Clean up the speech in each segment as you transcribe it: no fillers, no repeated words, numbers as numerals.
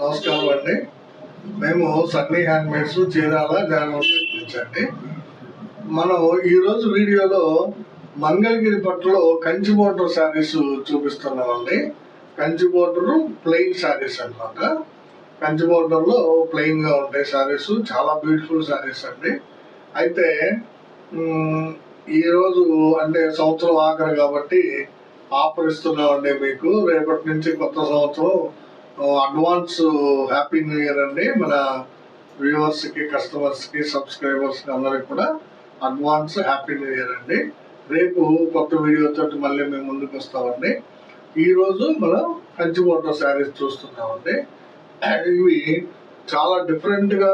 నమస్కారం అండి. మేము సన్నీ హ్యాండ్మేడ్స్ చీరాల జాగ్రత్త. మనం ఈరోజు వీడియోలో మంగళగిరి పట్టులో కంచి బోర్డర్ శారీస్ చూపిస్తున్నామండి. కంచి బోర్డర్ ప్లెయిన్ శారీస్ అన్నమాట. కంచి బోర్డర్లో ప్లెయిన్గా ఉంటాయి శారీస్, చాలా బ్యూటిఫుల్ శారీస్ అండి. అయితే ఈరోజు అంటే సంవత్సరం ఆఖరు కాబట్టి ఆఫర్ ఇస్తున్నామండి మీకు. రేపటి నుంచి కొత్త సంవత్సరం, అడ్వాన్స్ హ్యాపీ న్యూ ఇయర్ అండి. మన వ్యూవర్స్కి, కస్టమర్స్కి, సబ్స్క్రైబర్స్కి అందరికి కూడా అడ్వాన్స్ హ్యాపీ న్యూ ఇయర్ అండి. రేపు కొత్త వీడియోతో మళ్ళీ మేము ముందుకు వస్తామండి. ఈరోజు మనం కంచి బోర్డర్ శారీస్ చూస్తున్నామండి. ఇవి చాలా డిఫరెంట్గా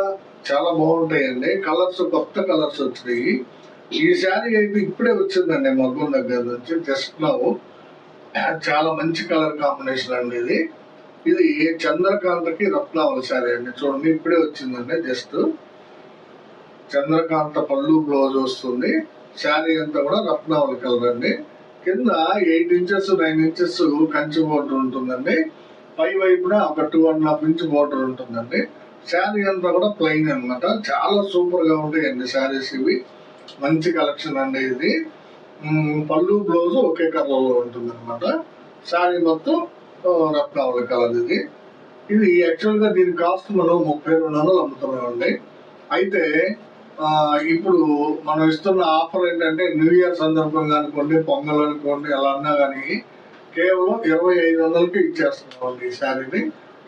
చాలా బాగుంటాయండి. కలర్స్, కొత్త కలర్స్ వచ్చినాయి. ఈ శారీ అయితే ఇప్పుడే వచ్చిందండి మగ్గం దగ్గర నుంచి, జస్ట్ నౌ. చాలా మంచి కలర్ కాంబినేషన్ అండి ఇది. ఇది చంద్రకాంతకి రత్నావళి శారీ అండి. చూడండి, ఇప్పుడే వచ్చిందండి. జస్ట్ చంద్రకాంత పళ్ళు, బ్లౌజ్ వస్తుంది. శారీ అంతా కూడా రత్నావళి కలర్ అండి. కింద 8 ఇంచెస్ 9 ఇంచెస్ కంచి బోర్డర్ ఉంటుందండి. పై వైపున ఒక 2.5 ఇంచ్ బోర్డర్ ఉంటుందండి. శారీ అంతా కూడా ప్లెయిన్ అనమాట. చాలా సూపర్ గా ఉంటాయండి శారీస్ ఇవి. మంచి కలెక్షన్ అండి ఇది. పళ్ళు, బ్లౌజ్ ఒకే కలర్ లో ఉంటుంది అనమాట. శారీ మొత్తం రత్నావళి కలర్ ఇది. ఇది యాక్చువల్ గా దీని కాస్ట్ మనం 3200 అమ్ముతున్నామండి. అయితే ఇప్పుడు మనం ఇస్తున్న ఆఫర్ ఏంటంటే, న్యూ ఇయర్ సందర్భంగా అనుకోండి, పొంగల్ అనుకోండి, ఎలా అన్నా కానీ కేవలం 2500కి ఇచ్చేస్తున్నామండి ఈ శారీని.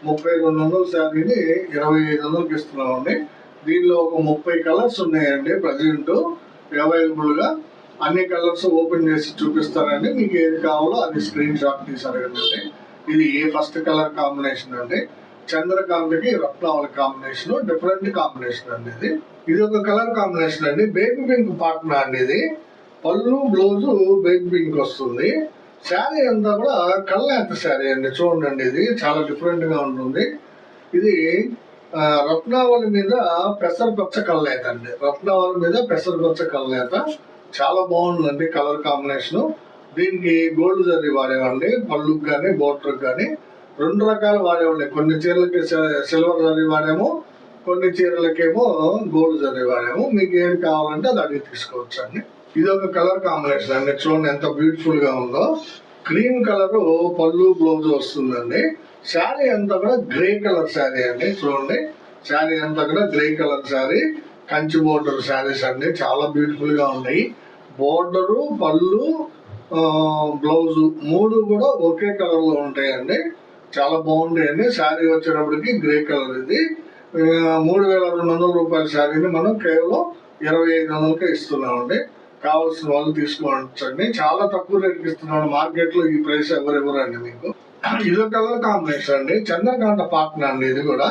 3200 శారీని 2500కి ఇస్తున్నామండి. దీనిలో ఒక 30 కలర్స్ ఉన్నాయండి ప్రజెంట్ అవైలబుల్ గా. అన్ని కలర్స్ ఓపెన్ చేసి చూపిస్తారండి. మీకు ఏది కావాలో అది స్క్రీన్ షాట్ తీసి అడగండి. ఇది ఫస్ట్ కలర్ కాంబినేషన్ అండి. చంద్రకాంతకి రత్నావళి కాంబినేషన్, డిఫరెంట్ కాంబినేషన్ అండి ఇది. ఇది ఒక కలర్ కాంబినేషన్ అండి. బేబీ పింక్ పాటన అండి ఇది. పళ్ళు, బ్లౌజ్ బేబీ పింక్ వస్తుంది. శారీ అంతా కూడా కల్నేత శారీ అండి. చూడండి, ఇది చాలా డిఫరెంట్ గా ఉంటుంది. ఇది రత్నావళి మీద పెసరపచ్చ కల్నేత అండి. రత్నావళి మీద పెసరపచ్చ కల్నేత చాలా బాగుందండి కలర్ కాంబినేషన్. దీనికి గోల్డ్ జరీ వాడేవండి. పళ్ళుకి కానీ బోర్డర్కి కానీ 2 రకాలు వాడేవండి. కొన్ని చీరలకి సిల్వర్ జరీ వాడాము, కొన్ని చీరలకేమో గోల్డ్ జరీ వాడాము. మీకు ఏది కావాలంటే అది అడిగి తీసుకోవచ్చు అండి. ఇది ఒక కలర్ కాంబినేషన్ అండి. చూడండి ఎంత బ్యూటిఫుల్ గా ఉందో. క్రీమ్ కలర్ పళ్ళు, బ్లౌజ్ వస్తుందండి. శారీ అంతా కూడా గ్రే కలర్ శారీ అండి. చూడండి, శారీ అంతా కూడా grey colour sari. Kanchi border saris అండి. చాలా బ్యూటిఫుల్ గా ఉన్నాయి. బోర్డరు, పళ్ళు, బ్లౌజ్ 3 కూడా ఒకే కలర్ లో ఉంటాయండి. చాలా బాగుంటాయండి. శారీ వచ్చేటప్పటికి గ్రే కలర్. ఇది 3200 రూపాయల శారీని మనం కేవలం 2500కే ఇస్తున్నామండి. కావాల్సిన వాళ్ళు తీసుకోవచ్చండి. చాలా తక్కువ రేట్కి ఇస్తున్నాడు. మార్కెట్ లో ఈ ప్రైస్ ఎవరెవరండి మీకు. ఇదో కలర్ కాంబినేషన్ అండి. చంద్రకాంత పాటన అండి. ఇది కూడా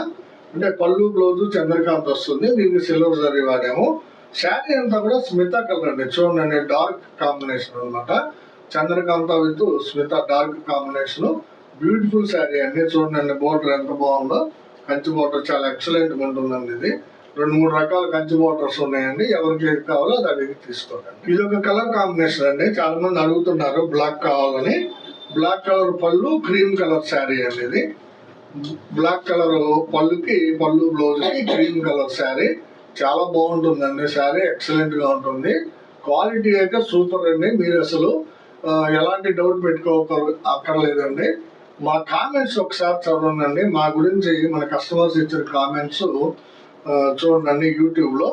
అంటే పళ్ళు, బ్లౌజ్ చంద్రకాంత వస్తుంది. దీనికి సిల్వర్ జరీ వాడాము. శారీ అంతా కూడా స్మిత కలర్ అండి. చూడండి, డార్క్ కాంబినేషన్ అనమాట. Chandrakanta with Smitha dark combination. Beautiful sari అండి. చూడండి, బోర్డర్ ఎంత బాగుందో. కంచి బోర్డర్ చాలా ఎక్సలెంట్ గా ఉంటుందండి. ఇది 2-3 రకాల కంచి బోర్డర్స్ ఉన్నాయండి. ఎవరికి ఏది కావాలో అది అడిగి తీసుకోండి. ఇది ఒక కలర్ కాంబినేషన్ అండి. చాలా మంది అడుగుతున్నారు బ్లాక్ కావాలని. బ్లాక్ కలర్ పళ్ళు, క్రీమ్ కలర్ శారీ అండి. ఇది బ్లాక్ కలర్ పళ్ళుకి, పళ్ళు బ్లౌజ్ కి క్రీమ్ కలర్ శారీ. చాలా బాగుంటుందండి శారీ. ఎక్సలెంట్ గా ఉంటుంది. క్వాలిటీ అయితే సూపర్ అండి. మీరు అసలు ఎలాంటి డౌట్ అక్కర్లేదండి. మా కామెంట్స్ ఒకసారి చదవండి. మా గురించి మన కస్టమర్స్ ఇచ్చిన కామెంట్స్ చూడండి. యూట్యూబ్ లో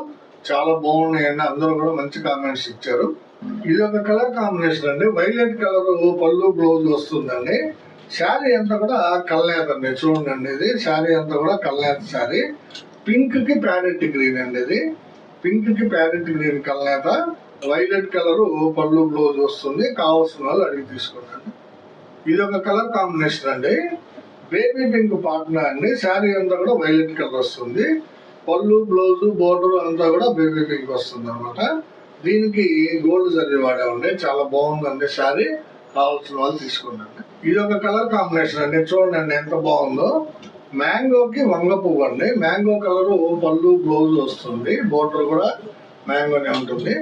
చాలా బాగున్నాయండి. అందరూ కూడా మంచి కామెంట్స్ ఇచ్చారు. ఇది ఒక కలర్ కాంబినేషన్ అండి. వైలెట్ కలర్ పళ్ళు, బ్లౌజ్ వస్తుందండి. శారీ అంతా కూడా కల్నేత అండి. చూడండి, ఇది శారీ అంతా కూడా కల్నేత శారీ. పింక్ కి ప్యారెట్ గ్రీన్ అండి. ఇది పింక్ కి ప్యారెట్ గ్రీన్ కల్నేత. వైలెట్ కలర్ పళ్ళు, బ్లౌజ్ వస్తుంది. కావాల్సిన వాళ్ళు అడిగి తీసుకోండి. ఇది ఒక కలర్ కాంబినేషన్ అండి. బేబీ పింక్ పాటన అండి. శారీ అంతా కూడా వైలెట్ కలర్ వస్తుంది. పళ్ళు, బ్లౌజ్, బోర్డర్ అంతా కూడా బేబీ పింక్ వస్తుంది అనమాట. దీనికి గోల్డ్ జరీ వాడామండి. చాలా బాగుందండి శారీ. కావాల్సిన వాళ్ళు తీసుకోండి. ఇది ఒక కలర్ కాంబినేషన్ అండి. చూడండి ఎంత బాగుందో. మ్యాంగోకి వంగ పువ్వు అండి. మ్యాంగో కలర్ పళ్ళు, బ్లౌజ్ వస్తుంది. బోర్డర్ కూడా మ్యాంగోనే ఉంటుంది.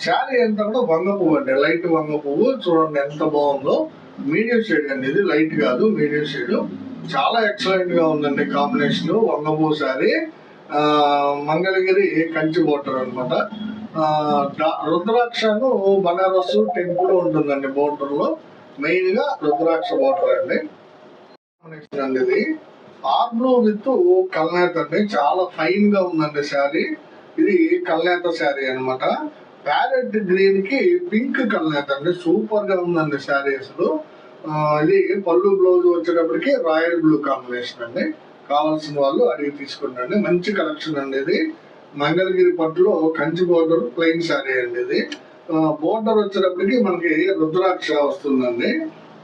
శారీ అంతా కూడా వంగ పువ్వు అండి. లైట్ వంగ పువ్వు. చూడండి ఎంత బాగుందో. మీడియం షేడ్ అండి. ఇది లైట్ కాదు, మీడియం షేడ్. చాలా ఎక్సలెంట్ గా ఉందండి కాంబినేషన్. వంగపూ శారీ, మంగళగిరి కంచి బోర్డర్ అనమాట. రుద్రాక్షను బనారస్ టెంపుల్ ఉంటుందండి బోర్డర్ లో. మెయిన్ గా రుద్రాక్ష బోర్డర్ అండి. అండి ఇది ఆర్బ్లూ విత్ కల్నేత అండి. చాలా ఫైన్ గా ఉందండి శారీ. ఇది కల్నేత శారీ అనమాట. ప్యారెట్ గ్రీన్ కి పింక్ కల్నేత అండి. సూపర్ గా ఉందండి శారీ అసలు. ఇది పళ్ళు బ్లౌజ్ వచ్చేటప్పటికి రాయల్ బ్లూ కాంబినేషన్ అండి. కావాల్సిన వాళ్ళు అడిగి తీసుకుంటండి. మంచి కలెక్షన్ అండి ఇది. మంగళగిరి పట్టులో కంచి బోర్డర్ ప్లెయిన్ శారీ అండి ఇది. బోర్డర్ వచ్చేటప్పటికి మనకి రుద్రాక్ష వస్తుందండి.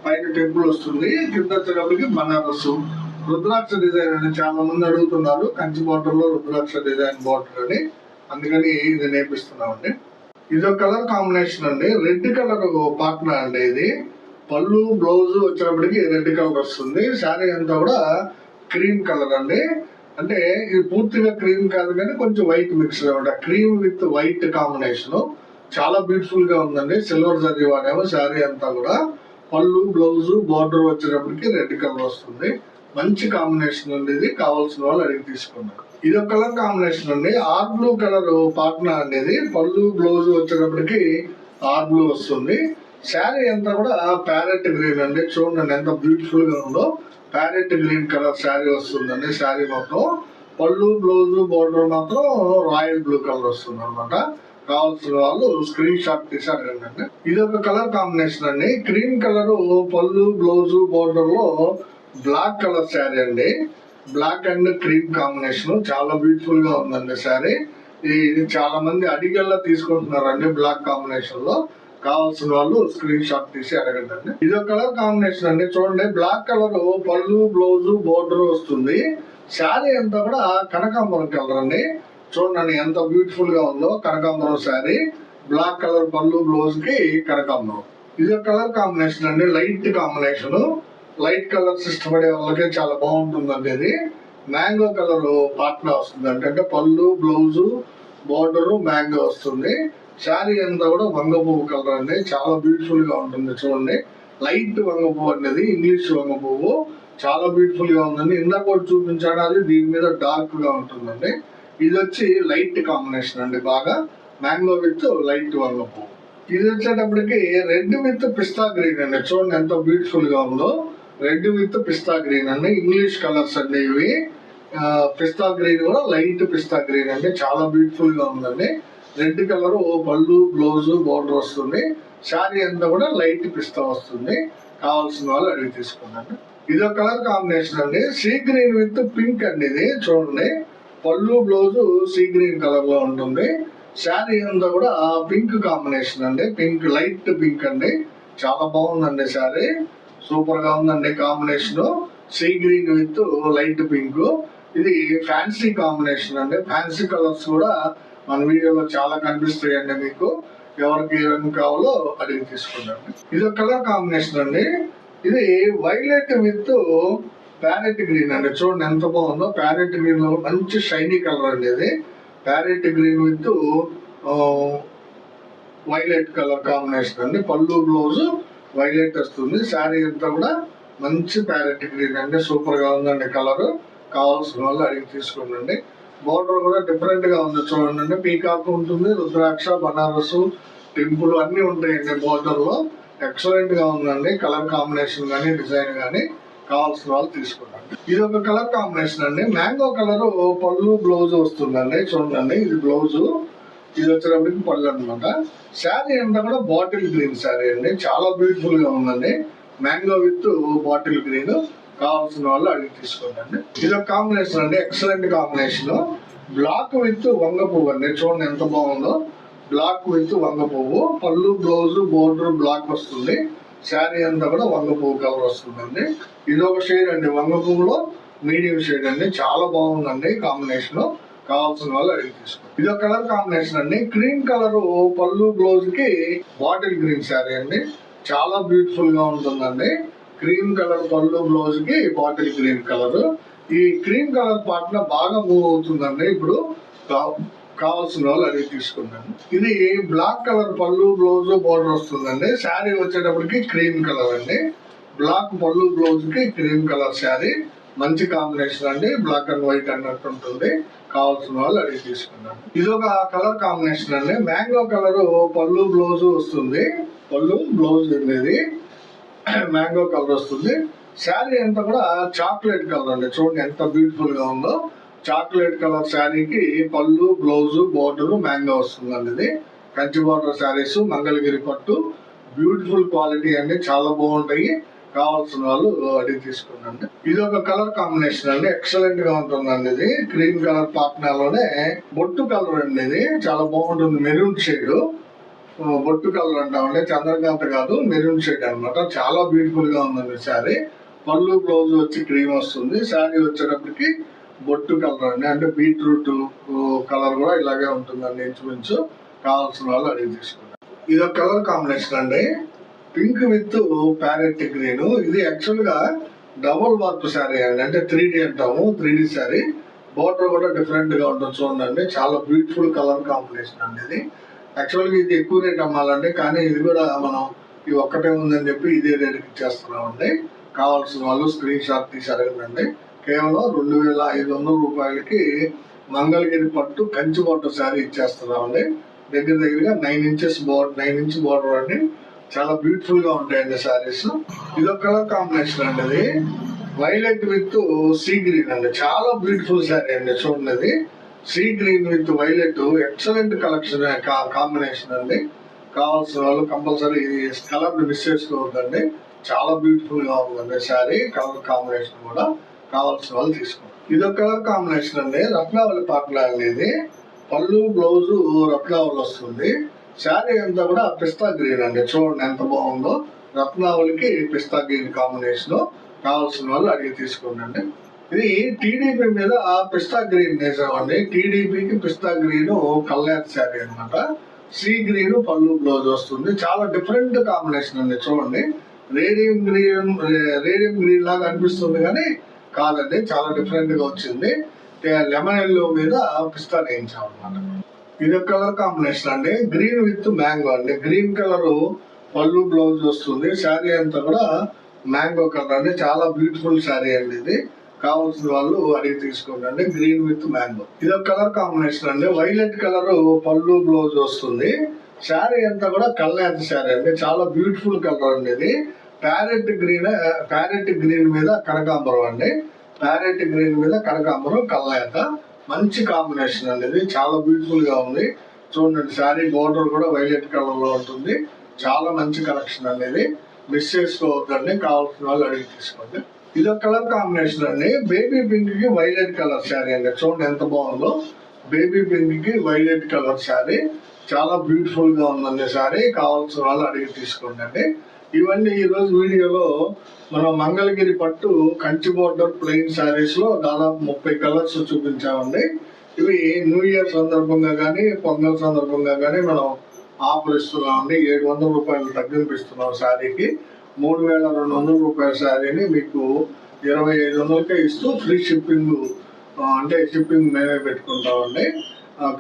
పైన టెంపుల్ వస్తుంది, కింద వచ్చేటప్పటికి బనారస్ రుద్రాక్ష డిజైన్ అని చాలా మంది అడుగుతున్నారు. కంచి బోర్డర్ లో రుద్రాక్ష డిజైన్ బోర్డర్ అని, అందుకని ఇది నేర్పిస్తున్నామండి. ఇదొక కలర్ కాంబినేషన్ అండి. రెడ్ కలర్ పార్ట్నర్ అండి ఇది. పళ్ళు బ్లౌజ్ వచ్చేటప్పటికి రెడ్ కలర్ వస్తుంది. శారీ అంతా కూడా క్రీమ్ కలర్ అండి. అంటే ఇది పూర్తిగా క్రీమ్ కాదు కానీ కొంచెం వైట్ మిక్స్ అనమాట. క్రీమ్ విత్ వైట్ కాంబినేషన్ చాలా బ్యూటిఫుల్ గా ఉందండి. సిల్వర్ జరీ వాడేమో శారీ అంతా కూడా. పళ్ళు బ్లౌజ్ బోర్డర్ వచ్చేటప్పటికి రెడ్ కలర్ వస్తుంది. మంచి కాంబినేషన్ అండి ఇది. కావాల్సిన వాళ్ళు అడిగి తీసుకున్నారు. ఇది ఒక కలర్ కాంబినేషన్ అండి. ఆర్ బ్లూ కలర్ పార్ట్నర్ అనేది. పళ్ళు బ్లౌజ్ వచ్చేటప్పటికి ఆర్ బ్లూ వస్తుంది. శారీ అంతా కూడా ప్యారెట్ గ్రీన్ అండి. చూడండి ఎంత బ్యూటిఫుల్ గా ఉందో. ప్యారెట్ గ్రీన్ కలర్ శారీ వస్తుందండి. శారీ మొత్తం పళ్ళు బ్లౌజ్ బోర్డర్ మాత్రం రాయల్ బ్లూ కలర్ వస్తుంది అనమాట. కావాల్సిన వాళ్ళు స్క్రీన్ షాట్ తీసి అడగండి. ఇది ఒక కలర్ కాంబినేషన్ అండి. క్రీమ్ కలర్ పళ్ళు బ్లౌజ్ బోర్డర్ లో బ్లాక్ కలర్ శారీ అండి. బ్లాక్ అండ్ క్రీమ్ కాంబినేషన్ చాలా బ్యూటిఫుల్ గా ఉందండి శారీ. ఇది చాలా మంది అడిగల్లా తీసుకుంటున్నారండి బ్లాక్ కాంబినేషన్ లో. కావాల్సిన వాళ్ళు స్క్రీన్ షాట్ తీసి అడగండి. ఇది ఒక కలర్ కాంబినేషన్ అండి. చూడండి బ్లాక్ కలర్ పళ్ళు బ్లౌజ్ బోర్డర్ వస్తుంది. శారీ అంతా కూడా కనకాంబరం కలర్ అండి. చూడండి ఎంత బ్యూటిఫుల్ గా ఉందో. కనకాంబరం శారీ, బ్లాక్ కలర్ పళ్ళు బ్లౌజ్ కి కనకాంబరం. ఇది ఒక కలర్ కాంబినేషన్ అండి. Light combination. లైట్ కలర్స్ ఇష్టపడే వాళ్ళకి చాలా బాగుంటుందండి ఇది. మ్యాంగో కలర్ పార్ట్నర్ వస్తుంది అంటే పళ్ళు బ్లౌజ్ బోర్డర్ మ్యాంగో వస్తుంది. శారీ అంతా కూడా వంగ పువ్వు కలర్ అండి. చాలా బ్యూటిఫుల్ గా ఉంటుంది. చూడండి లైట్ వంగ పువ్వు అనేది, ఇంగ్లీష్ వంగ పువ్వు చాలా బ్యూటిఫుల్ గా ఉందండి. ఇందాక కూడా చూపించాడు, అది దీని మీద డార్క్ గా ఉంటుందండి. ఇది వచ్చి లైట్ కాంబినేషన్ అండి. బాగా మ్యాంగో విత్ లైట్ వంగ పువ్వు. ఇది వచ్చేటప్పటికి రెడ్ విత్ పిస్తా గ్రీన్ అండి. చూడండి ఎంత బ్యూటిఫుల్ గా ఉందో. రెడ్ విత్ పిస్తా గ్రీన్ అండి. ఇంగ్లీష్ కలర్స్ అండి ఇవి. పిస్తా గ్రీన్ కూడా లైట్ పిస్తా గ్రీన్ అండి. చాలా బ్యూటిఫుల్ గా ఉందండి. రెడ్ కలర్ పళ్ళు బ్లౌజ్ బోర్డర్ వస్తుంది. శారీ అంతా కూడా లైట్ పిస్తా వస్తుంది. కావాల్సిన వాళ్ళు అడిగి తీసుకున్నాను. ఇది ఒక కలర్ కాంబినేషన్ అండి. సీ గ్రీన్ విత్ పింక్ అండి ఇది. చూడండి పళ్ళు బ్లౌజ్ సీ గ్రీన్ కలర్ లో ఉంటుంది. శారీ అంతా కూడా పింక్ కాంబినేషన్ అండి. పింక్ లైట్ పింక్ అండి. చాలా బాగుందండి శారీ. సూపర్ గా ఉందండి combination. Sea green with light pink. ఇది ఫ్యాన్సీ కాంబినేషన్ అండి. ఫ్యాన్సీ కలర్స్ కూడా మన వీడియోలో చాలా కనిపిస్తాయండి మీకు. ఎవరికి ఏ రంగు కావాలో అడిగి తీసుకుంటాను. ఇది ఒక కలర్ కాంబినేషన్ అండి. ఇది వైలెట్ విత్ ప్యారెట్ గ్రీన్ అండి. చూడండి ఎంత బాగుందో. ప్యారెట్ గ్రీన్ లో మంచి షైనీ కలర్ అండి ఇది. Parrot green with violet colour combination అండి. పళ్ళు బ్లౌజ్ వైలెట్ వస్తుంది. శారీ అంతా కూడా మంచి ప్యారెట్ గ్రీన్ అండి. సూపర్ గా ఉందండి కలర్. కావాల్సిన వాళ్ళు అడిగి తీసుకోండి. బోర్డర్ కూడా డిఫరెంట్ గా ఉంది. చూడండి పీకాక్ ఉంటుంది, రుద్రాక్ష బనారస్ టెంపుల్ అన్ని ఉంటాయండి బోర్డర్ లో. ఎక్సలెంట్ గా ఉందండి కలర్ కాంబినేషన్ కానీ డిజైన్ కానీ. కావాల్సిన వాళ్ళు తీసుకున్నాను. ఇది ఒక కలర్ కాంబినేషన్ అండి. మ్యాంగో కలర్ పళ్ళు బ్లౌజ్ వస్తుందండి. చూడండి ఇది బ్లౌజ్, ఇది వచ్చేటప్పటికి పళ్ళు అనమాట. శారీ అంతా కూడా బాటిల్ గ్రీన్ శారీ అండి. చాలా బ్యూటిఫుల్ గా ఉందండి. Mango with bottle green. కావాల్సిన వాళ్ళు అడిగి తీసుకోండి. ఇది ఒక కాంబినేషన్ అండి. Excellent combination. బ్లాక్ విత్ వంగ పువ్వు అండి. చూడండి ఎంత బాగుందో. బ్లాక్ విత్ వంగ పువ్వు. పళ్ళు బ్లౌజ్ బోర్డర్ బ్లాక్ వస్తుంది. శారీ అంతా కూడా వంగ పువ్వు కలర్ వస్తుందండి. ఇది ఒక షేడ్ అండి. వంగ పువ్వులో మీడియం షేడ్ అండి. చాలా బాగుందండి కాంబినేషన్. కావాల్సిన వాళ్ళు అడిగి తీసుకోండి. ఇది ఒక కలర్ కాంబినేషన్ అండి. క్రీమ్ కలర్ పళ్ళు బ్లౌజ్ కి బాటిల్ గ్రీన్ శారీ అండి. చాలా బ్యూటిఫుల్ గా ఉంటుందండి. క్రీమ్ కలర్ పళ్ళు బ్లౌజ్ కి బాటిల్ గ్రీన్ కలర్. ఈ క్రీమ్ కలర్ పార్ట్నర్ బాగా మూవ్ అవుతుందండి ఇప్పుడు. కావాల్సిన వాళ్ళు అడిగి తీసుకున్నాను. ఇది బ్లాక్ కలర్ పళ్ళు బ్లౌజ్ బోర్డర్ వస్తుందండి. శారీ వచ్చేటప్పటికి క్రీమ్ కలర్ అండి. బ్లాక్ పళ్ళు బ్లౌజ్ కి క్రీమ్ కలర్ శారీ, మంచి కాంబినేషన్ అండి. బ్లాక్ అండ్ వైట్ అన్నట్టు ఉంటుంది. కావాల్సిన వాళ్ళు అడిగి తీసుకున్నాను. ఇది ఒక కలర్ కాంబినేషన్ అండి. మ్యాంగో కలర్ పళ్ళు బ్లౌజ్ వస్తుంది. పళ్ళు బ్లౌజ్ అనేది మ్యాంగో కలర్ వస్తుంది. శారీ అంతా కూడా చాక్లెట్ కలర్ అండి. చూడండి ఎంత బ్యూటిఫుల్ గా ఉందో. చాక్లెట్ కలర్ శారీకి పళ్ళు బ్లౌజ్ బోర్డర్ మ్యాంగో వస్తుందండి. ఇది కంచి బోర్డర్ శారీస్, మంగళగిరి పట్టు, బ్యూటిఫుల్ క్వాలిటీ అండి. చాలా బాగుంటాయి. కావాల్సిన వాళ్ళు అడిగి తీసుకున్నాండి. ఇది ఒక కలర్ కాంబినేషన్ అండి. ఎక్సలెంట్ గా ఉంటుందండి. ఇది క్రీమ్ కలర్ పాట్నాలోనే బొట్టు కలర్ అండి. ఇది చాలా బాగుంటుంది. మెరూన్ షేడ్ బొట్టు కలర్ అంటామండి. చంద్రకాంత కాదు, మెరూన్ షేడ్ అనమాట. చాలా బ్యూటిఫుల్ గా ఉందండి శారీ. పళ్ళు బ్లౌజ్ వచ్చి క్రీమ్ వస్తుంది. శారీ వచ్చేటప్పటికి బొట్టు కలర్ అండి. అంటే బీట్రూట్ కలర్ కూడా ఇలాగే ఉంటుందండి ఇంచుమించు. కావాల్సిన వాళ్ళు అడిగి తీసుకున్నారు. ఇది ఒక కలర్ కాంబినేషన్ అండి. Pink with parrot green. ఇది యాక్చువల్ గా డబుల్ వర్క్ శారీ అండి. అంటే 3D అంటాము. 3D శారీ. బోర్డర్ కూడా డిఫరెంట్ గా ఉంటుంది. చూడండి చాలా బ్యూటిఫుల్ కలర్ కాంబినేషన్ అండి. ఇది యాక్చువల్ గా ఇది ఎక్కువ రేట్ అమ్మాలండి. కానీ ఇది కూడా మనం ఇది ఒక్కటే ఉందని చెప్పి ఇదే రేట్ ఇచ్చేస్తున్నామండి. కావాల్సిన వాళ్ళు స్క్రీన్ షాట్ తీసి అడగండి. కేవలం 2500 రూపాయలకి మంగళగిరి పట్టు కంచి బోర్డర్ శారీ ఇచ్చేస్తున్నామండి. దగ్గరగా 9 ఇంచ్ బోర్డర్ అండి. చాలా బ్యూటిఫుల్ గా ఉంటాయండి శారీస్. ఇదొక కలర్ కాంబినేషన్ అండి. అది వైలెట్ విత్ సీ గ్రీన్ అండి. చాలా బ్యూటిఫుల్ శారీ అండి. చూడండి sea green with violet excellent collection combination అండి. కావాల్సిన వాళ్ళు కంపల్సరీ కలర్ మిస్ చేసుకోవద్దండి. చాలా బ్యూటిఫుల్ గా ఉందండి శారీ. కలర్ కాంబినేషన్ కూడా కావాల్సిన వాళ్ళు తీసుకోండి. ఇదొక కలర్ కాంబినేషన్ అండి. రత్నావళి పాటలు అనేది పళ్ళు బ్లౌజ్ రత్నావళి వస్తుంది. శారీ అంతా కూడా పిస్తా గ్రీన్ అండి. చూడండి ఎంత బాగుందో. రత్నావళికి పిస్తా గ్రీన్ కాంబినేషన్. కావాల్సిన వాళ్ళు అడిగి తీసుకోండి. ఇది టీడీపీ మీద పిస్తా గ్రీన్ వేసామండి. టీడీపీకి పిస్తా గ్రీన్ కల్యాణ్ శారీ అనమాట. సీ గ్రీన్ పళ్ళు బ్లౌజ్ వస్తుంది. చాలా డిఫరెంట్ కాంబినేషన్ అండి. చూడండి రేడియం గ్రీన్ లాగా అనిపిస్తుంది కానీ కాదండి. చాలా డిఫరెంట్ గా వచ్చింది. లెమన్ ఎల్లో మీద పిస్తా వేయించాం అనమాట. ఇది ఒక కలర్ కాంబినేషన్ అండి. గ్రీన్ విత్ మ్యాంగో అండి. గ్రీన్ కలర్ పళ్ళు బ్లౌజ్ వస్తుంది. శారీ అంతా కూడా మ్యాంగో కలర్ అండి. చాలా బ్యూటిఫుల్ శారీ అండి. ఇది కావాల్సిన వాళ్ళు అడిగి తీసుకోండి. Green with mango. ఇది ఒక కలర్ కాంబినేషన్ అండి. వైలెట్ కలర్ పళ్ళు బ్లౌజ్ వస్తుంది. శారీ అంతా కూడా కల్నేత శారీ అండి. చాలా బ్యూటిఫుల్ కలర్ అండి. ఇది ప్యారెట్ గ్రీన్ మీద కనకాంబరం అండి. ప్యారెట్ గ్రీన్ మీద కనకాంబరం కల్నేత. మంచి కాంబినేషన్ అండి. ఇది చాలా బ్యూటిఫుల్ గా ఉంది. చూడండి శారీ బోర్డర్ కూడా వైలెట్ కలర్ లో ఉంటుంది. చాలా మంచి కలెక్షన్ అనేది. మిస్ చేసుకోవద్దండి. కావాల్సిన వాళ్ళు అడిగి తీసుకోండి. ఇది ఒక కలర్ కాంబినేషన్ అండి. బేబీ పింక్ కి వైలెట్ కలర్ శారీ అండి. చూడండి ఎంత బాగుందో. బేబీ పింక్ కి వైలెట్ కలర్ శారీ. చాలా బ్యూటిఫుల్ గా ఉందండి శారీ. కావాల్సిన వాళ్ళు అడిగి తీసుకోండి. ఇవన్నీ ఈ రోజు వీడియోలో మనం మంగళగిరి పట్టు కంచి బోర్డర్ ప్లెయిన్ శారీస్ లో దాదాపు 30 కలర్స్ చూపించామండి. ఇవి న్యూ ఇయర్ సందర్భంగా కానీ పొంగల్ సందర్భంగా కానీ మనం ఆఫర్ ఇస్తున్నామండి. 700 రూపాయలు తగ్గింపిస్తున్నాం శారీకి. 3200 రూపాయల శారీని మీకు 2500కే ఇస్తూ ఫ్రీ షిప్పింగ్, అంటే షిప్పింగ్ మేమే పెట్టుకుంటామండి.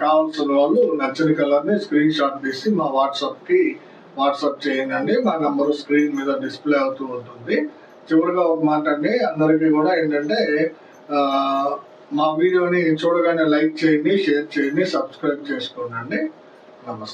కావాల్సిన వాళ్ళు నచ్చని కలర్ని స్క్రీన్ షాట్ తీసి మా వాట్సాప్ చేయండి. మా నంబర్ స్క్రీన్ మీద డిస్ప్లే అవుతూ ఉంటుంది. చివరిగా ఒక మాట అండి, అందరికీ కూడా ఏంటంటే మా వీడియోని చూడగానే లైక్ చేయండి, షేర్ చేయండి, సబ్స్క్రైబ్ చేసుకోండి. నమస్తే.